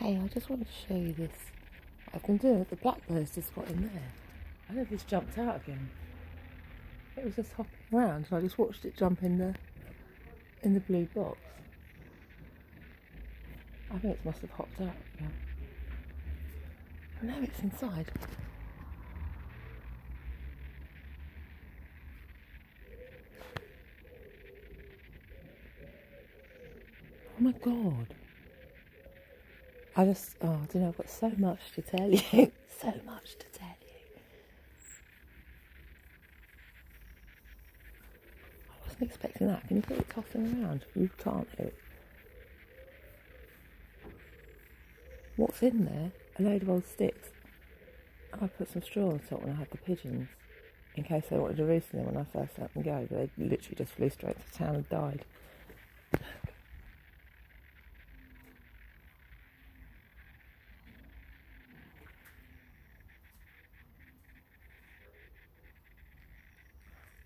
Hey, I just wanted to show you this. I've been doing it. The blackbird's just got in there. I don't know if it's jumped out again. It was just hopping around, so I just watched it jump in the blue box. I think it must have hopped out again. No, it's inside. Oh my god. I don't know, I've got so much to tell you. So much to tell you. I wasn't expecting that. Can you feel it tossing around? You can't hear it. What's in there? A load of old sticks. I put some straw on top when I had the pigeons, in case they wanted to roost in them when I first let them go, but they literally just flew straight to town and died.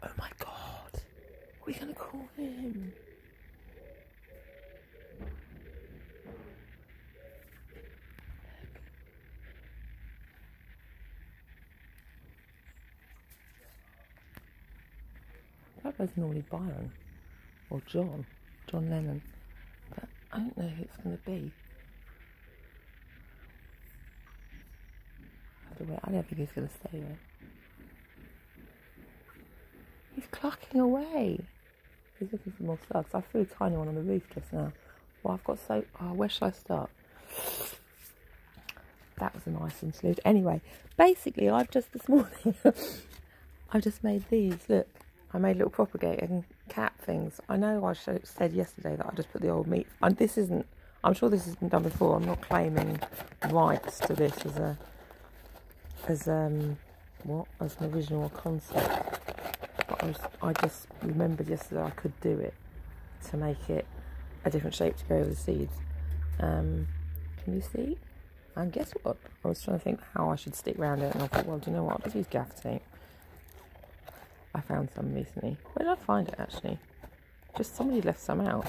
Oh my god, what are we going to call him? That was normally Byron or John Lennon, but I don't know who it's going to be. I don't think he's going to stay there. He's clucking away. He's looking for more slugs. I threw a tiny one on the roof just now. Well, I've got where shall I start? That was a nice interlude. Anyway, basically, this morning, I just made these. Look, I made little propagator and cat things. I know I said yesterday that I just put the old meat. And this isn't. I'm sure this has been done before. I'm not claiming rights to this as an original concept. But I just remembered yesterday I could do it to make it a different shape to go over the seeds. Can you see? And guess what? I was trying to think how I should stick around it, and I thought, well, do you know what? I'll just use gaff tape. I found some recently. Where did I find it, actually? Just somebody left some out.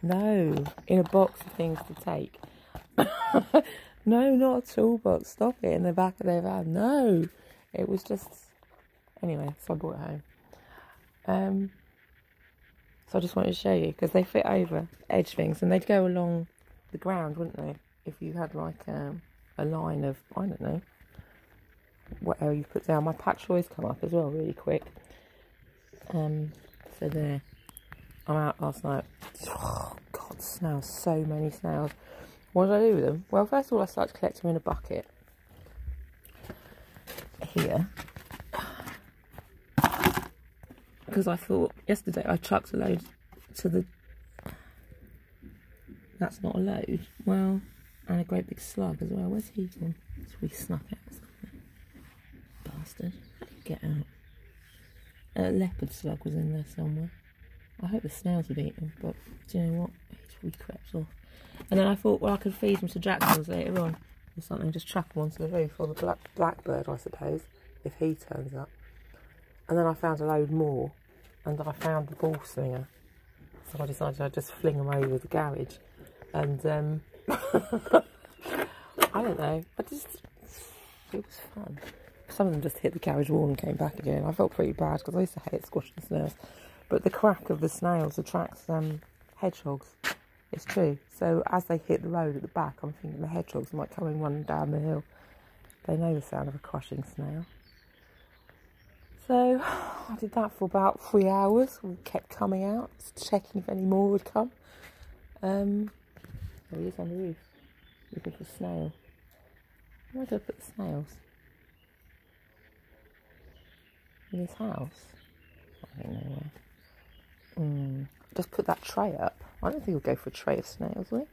No, in a box of things to take. No, not a toolbox. Stop it. In the back of their van. No, it was just... Anyway, so I brought it home. So I just wanted to show you, because they fit over edge things, and they'd go along the ground, wouldn't they? If you had like a line of, I don't know, whatever you put down. My patch always come up as well, really quick. So there. I'm out last night. Oh, God, snails. So many snails. What did I do with them? Well, first of all, I started collecting them in a bucket. Here. Because I thought, yesterday I chucked a load to the... That's not a load. Well, and a great big slug as well. Where's he gone? We snuck out something. Bastard. Get out. A leopard slug was in there somewhere. I hope the snails would eat them, but do you know what? He crept off. And then I thought, well, I could feed them to Jackson's later on or something. Just chuck them onto the roof, or the blackbird, I suppose, if he turns up. And then I found a load more, and I found the ball slinger. So I decided I'd just fling them over the garage. And I don't know. It was fun. Some of them just hit the carriage wall and came back again. I felt pretty bad because I used to hate squashing snails. But the crack of the snails attracts hedgehogs. It's true. So as they hit the road at the back, I'm thinking the hedgehogs might come and run down the hill. They know the sound of a crushing snail. So I did that for about 3 hours. We kept coming out, checking if any more would come. There he is on the roof, looking for snail. Where did I put the snails? In his house? I don't know where. Just put that tray up. I don't think we'll go for a tray of snails, will we?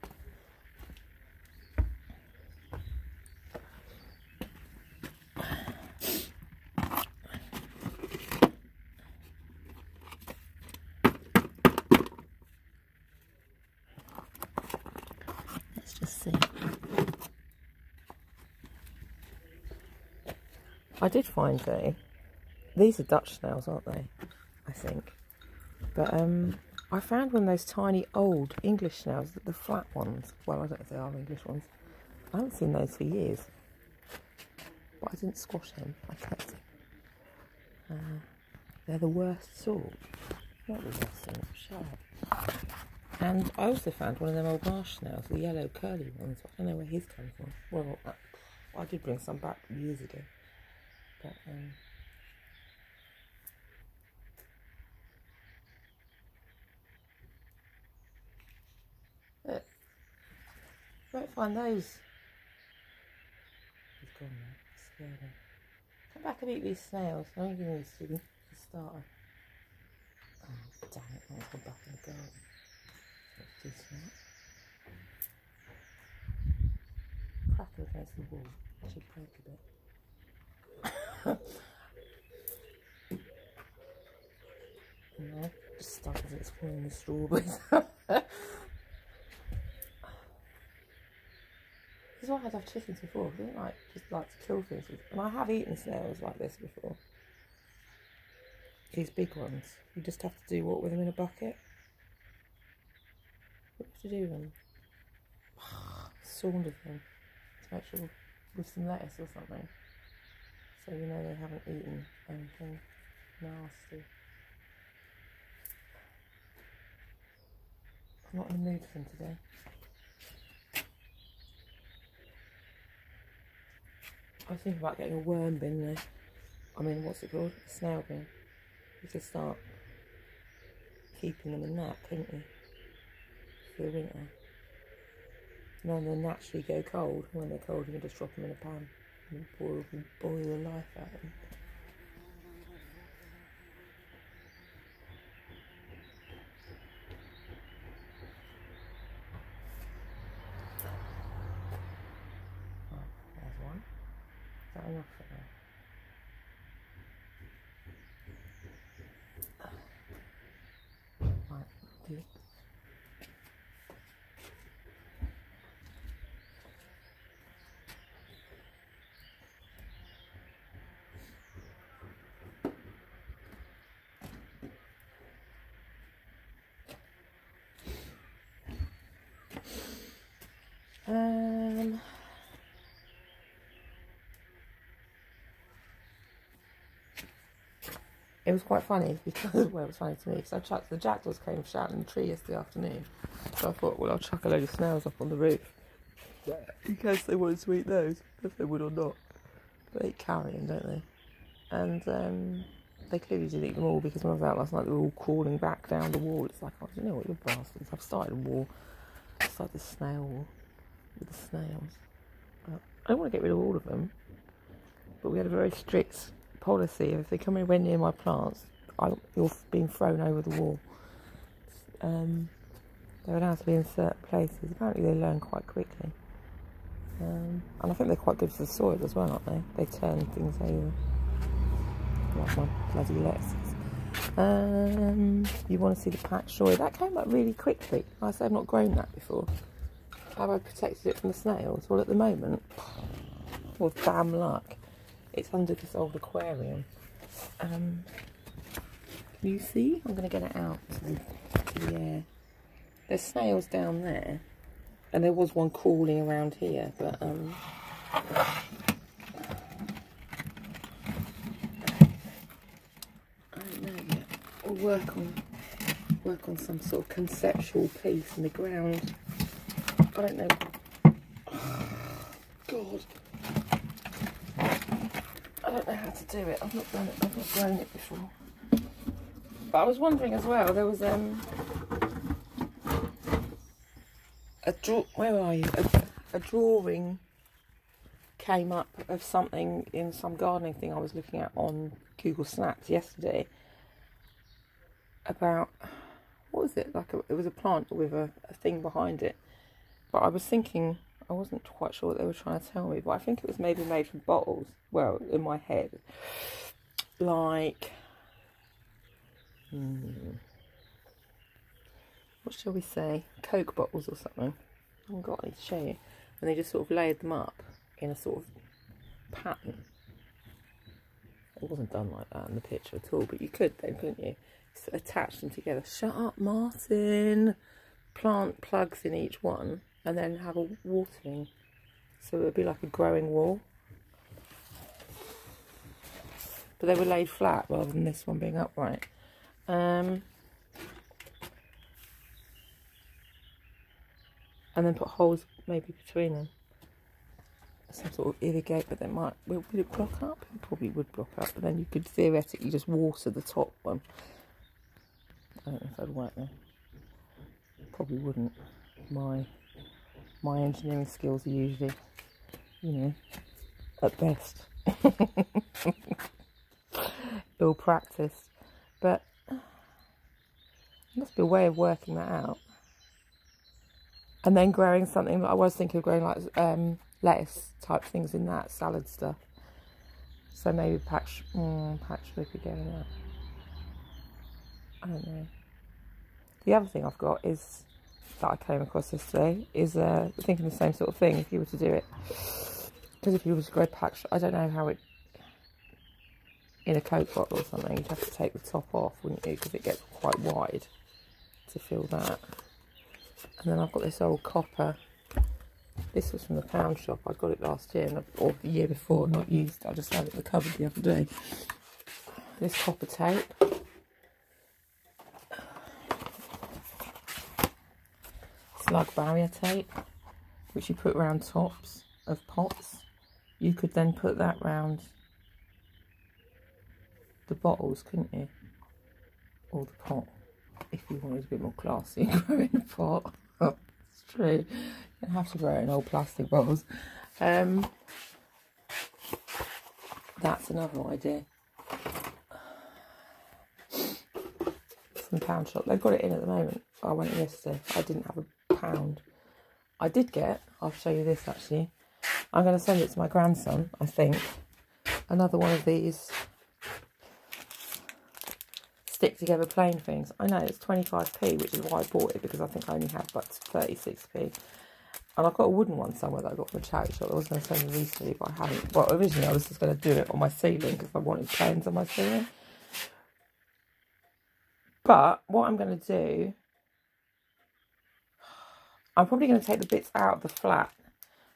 Let's just see. I did find these are Dutch snails, aren't they? I think. But I found one of those tiny old English snails, the flat ones. Well, I don't know if they are English ones. I haven't seen those for years. But I didn't squash them. I kept them. They're the worst sort. Not the worst sort. Shut up. And I also found one of them old marsh snails, the yellow curly ones. I don't know where he's come from. Well, I did bring some back years ago. But, look, don't find those. He's gone now. Scared him. Come back and eat these snails. I'm giving these to you for a starter. Oh, damn it. I'll go back in the garden. Let's do that. Crack it against the wall. It should break a bit. No, just stuck as it's falling the strawberries. This is why I'd have chickens before. I don't just like to kill things. And I have eaten snails like this before. These big ones. You just have to do what with them in a bucket? What do you have to do with them? Saunter them to make sure with some lettuce or something. So you know they haven't eaten anything nasty. I'm not in the mood for them today. I was thinking about getting a worm bin there. I mean, what's it called? A snail bin. You could start keeping them in that, couldn't you? For the winter. And then they'll naturally go cold. When they're cold, you can just drop them in a pan and boil the life out of them. Enough for now. Right, do. It was quite funny because, well, it was funny to me because I chucked, the jackdaws came shouting in the tree yesterday afternoon. So I thought, well, I'll chuck a load of snails up on the roof in case they wanted to eat those, if they would or not. They eat carrion, don't they? And they clearly didn't eat them all because when I was out last night, they were all crawling back down the wall. It's like, oh, do you know what, you bastards? I've started a war. I've started the snail war with the snails. I don't want to get rid of all of them, but we had a very strict policy. If they come anywhere near my plants, you're being thrown over the wall. They're allowed to be in certain places. Apparently they learn quite quickly. And I think they're quite good for the soil as well, aren't they? They turn things over. Like my bloody lettuces. You want to see the patch soil? That came up really quickly. I said I've not grown that before. Have I protected it from the snails? Well, at the moment, with damn luck, it's under this old aquarium. Can you see? I'm going to get it out to the air. There's snails down there, and there was one crawling around here, but I don't know yet. We'll work on some sort of conceptual piece in the ground. I don't know. God. I don't know how to do it. I've not done it. I've not grown it before. But I was wondering as well. There was where are you? A drawing came up of something in some gardening thing I was looking at on Google Snaps yesterday. About, what was it? Like it was a plant with a thing behind it. But I was thinking, I wasn't quite sure what they were trying to tell me, but I think it was maybe made from bottles. Well, in my head. Like, what shall we say? Coke bottles or something. I haven't got any to show you. And they just sort of layered them up in a sort of pattern. It wasn't done like that in the picture at all, but you could then, couldn't you? So attach them together. Shut up, Martin. Plant plugs in each one and then have a watering. So it would be like a growing wall. But they were laid flat rather than this one being upright. And then put holes maybe between them. Some sort of irrigate, but they might, would it block up? It probably would block up, but then you could theoretically just water the top one. I don't know if that'd work though. Probably wouldn't. My engineering skills are usually, you know, at best. Ill practiced. But there must be a way of working that out. And then growing something that I was thinking of growing like lettuce type things in that, salad stuff. So maybe patch we could go in that. I don't know. The other thing I've got is, that I came across yesterday, is thinking the same sort of thing if you were to do it. Because if you were to grow patch, I don't know how it, in a Coke bottle or something, you'd have to take the top off, wouldn't you? Because it gets quite wide to fill that. And then I've got this old copper. This was from the pound shop. I got it last year, or the year before, not used. I just had it in the cupboard the other day. This copper tape. Slug barrier tape, which you put around tops of pots. You could then put that round the bottles, couldn't you? Or the pot, if you wanted a bit more classy and grow in a pot. Oh, it's true. You don't have to grow it in old plastic bottles. That's another idea. From the pound shop. They've got it in at the moment. I went in yesterday. I didn't have a pound. I did get, I'll show you this actually. I'm going to send it to my grandson, I think. Another one of these stick together plain things. I know it's 25p, which is why I bought it, because I think I only had but 36p. And I've got a wooden one somewhere that I got from a charity shop. I was going to send it recently, but I haven't. Well, originally I was just going to do it on my ceiling because I wanted planes on my ceiling. But what I'm going to do, I'm probably going to take the bits out of the flat,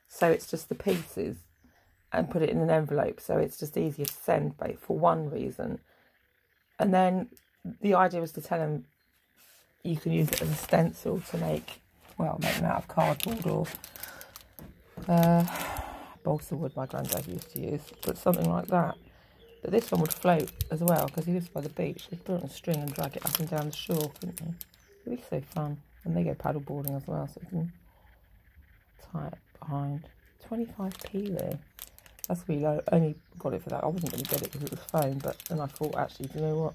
so it's just the pieces, and put it in an envelope, so it's just easier to send, for one reason. And then the idea was to tell them you can use it as a stencil to make them out of cardboard or balsa wood my granddad used to use, but something like that. But this one would float as well, because he lives by the beach. They'd put it on a string and drag it up and down the shore, couldn't they? It'd be so fun. And they go paddle boarding as well, so you can tie it behind. 25p though. That's really low. Only got it for that. I wasn't going to get it because it was foam, but then I thought, actually, do you know what?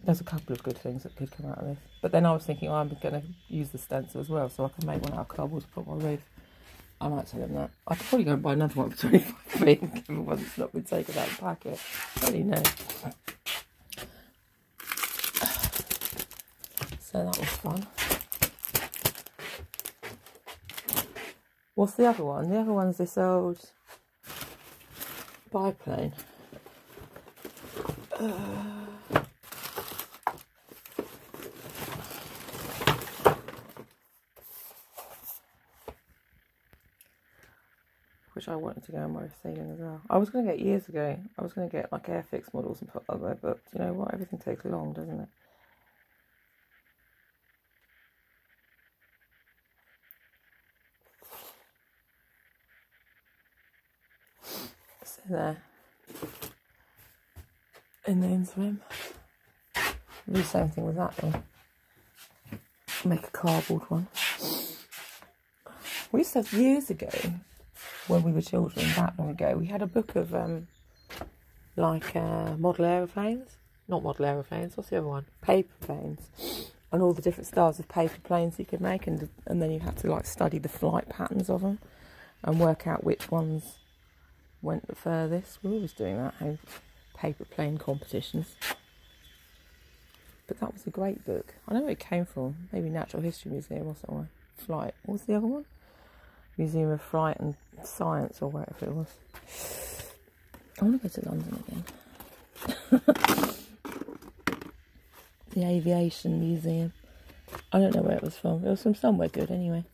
There's a couple of good things that could come out of this. But then I was thinking, I'm going to use the stencil as well, so I can make one out of cardboard to put on my roof. I might tell him that. I could probably go and buy another one for 25p and give him one that's not been taken out of the packet. I don't really know. So that was fun. What's the other one? The other one's this old biplane. Which I wanted to go on my ceiling as well. I was going to get years ago. I was going to get like Airfix models and put that there, but you know what? Everything takes long, doesn't it? So there. In the interim, do the same thing with that one. Make a cardboard one. We used to have years ago, when we were children, that long ago, we had a book of model aeroplanes. Not model aeroplanes, what's the other one? Paper planes. And all the different styles of paper planes you could make, and then you had to like study the flight patterns of them and work out which ones went the furthest. We're always doing that, paper plane competitions. But that was a great book. I don't know where it came from. Maybe Natural History Museum or somewhere. Flight. What was the other one? Museum of Flight and Science or whatever it was. I want to go to London again. The Aviation Museum. I don't know where it was from. It was from somewhere good anyway.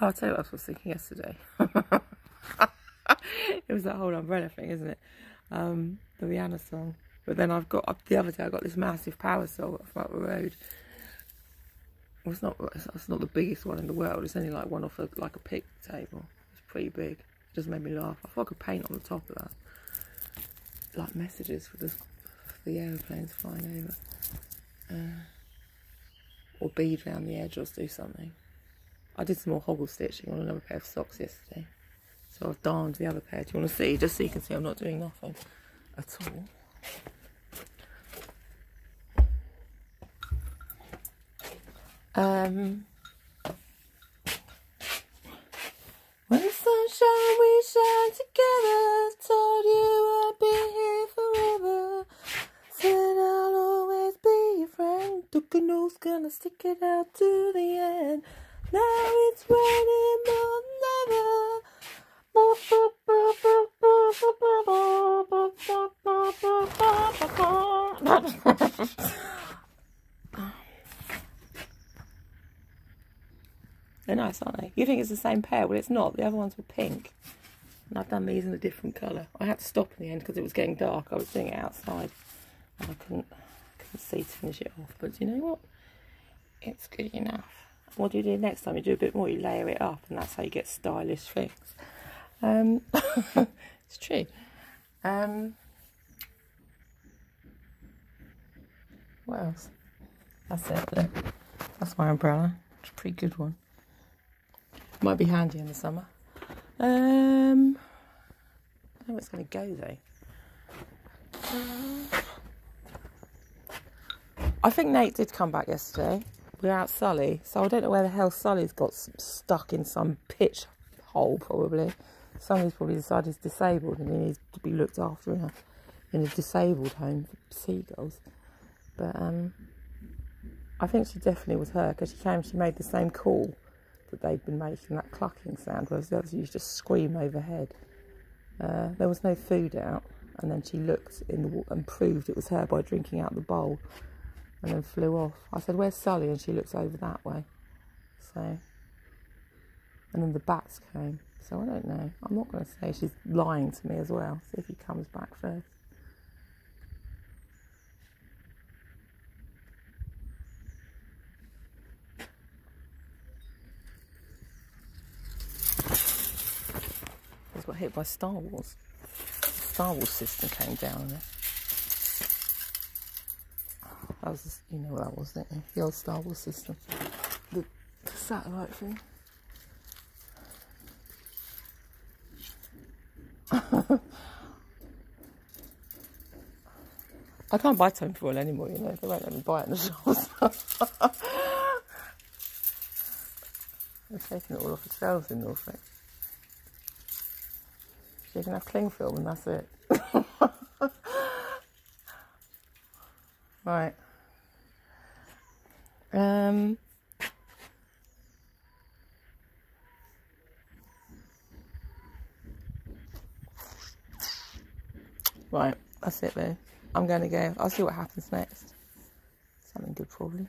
Oh, I'll tell you what I was thinking yesterday. It was that whole umbrella thing, isn't it? The Rihanna song. But then the other day I got this massive power saw off up the road. Well, it's not the biggest one in the world. It's only like one off like a pick table. It's pretty big. It just made me laugh. I thought I could paint on the top of that. Like messages for the aeroplanes flying over. Or bead around the edge or do something. I did some more hoggle stitching on another pair of socks yesterday. So I've darned the other pair. Do you want to see? Just so you can see I'm not doing nothing at all. When the sun shines, we shine together. Told you I'd be here forever. Said I'll always be your friend. Took an oath, gonna stick it out to the end. Now it's raining more than ever. They're nice, aren't they? You think it's the same pair? Well, it's not. The other ones were pink. And I've done these in a different colour. I had to stop in the end because it was getting dark. I was doing it outside. And I couldn't see to finish it off. But you know what? It's good enough. What do you do next time? You do a bit more, you layer it up, and that's how you get stylish things. It's true. What else? That's it. Look, that's my umbrella. It's a pretty good one. Might be handy in the summer. I don't know where it's going to go though. I think Nate did come back yesterday without Sully, so I don't know where the hell Sully's got stuck in some pitch hole probably. Somebody's probably decided he's disabled and he needs to be looked after in a disabled home for seagulls. But I think she definitely was her because she made the same call that they'd been making, that clucking sound, whereas the others used to scream overhead. There was no food out, and then she looked in the water and proved it was her by drinking out the bowl, and then flew off. I said, "Where's Sully?" And she looked over that way. So, and then the bats came. So I don't know. I'm not going to say she's lying to me as well. See if he comes back first. He's got hit by Star Wars. The Star Wars system came down on it. That was, you know what that was, don't you? The old Star Wars system. The satellite thing. I can't buy tin foil anymore, you know. They won't let me buy it in the shops. They're taking it all off the shelves in Norfolk. So you can have cling film and that's it. Right. Right, that's it though. I'm going to go. I'll see what happens next. Something good probably.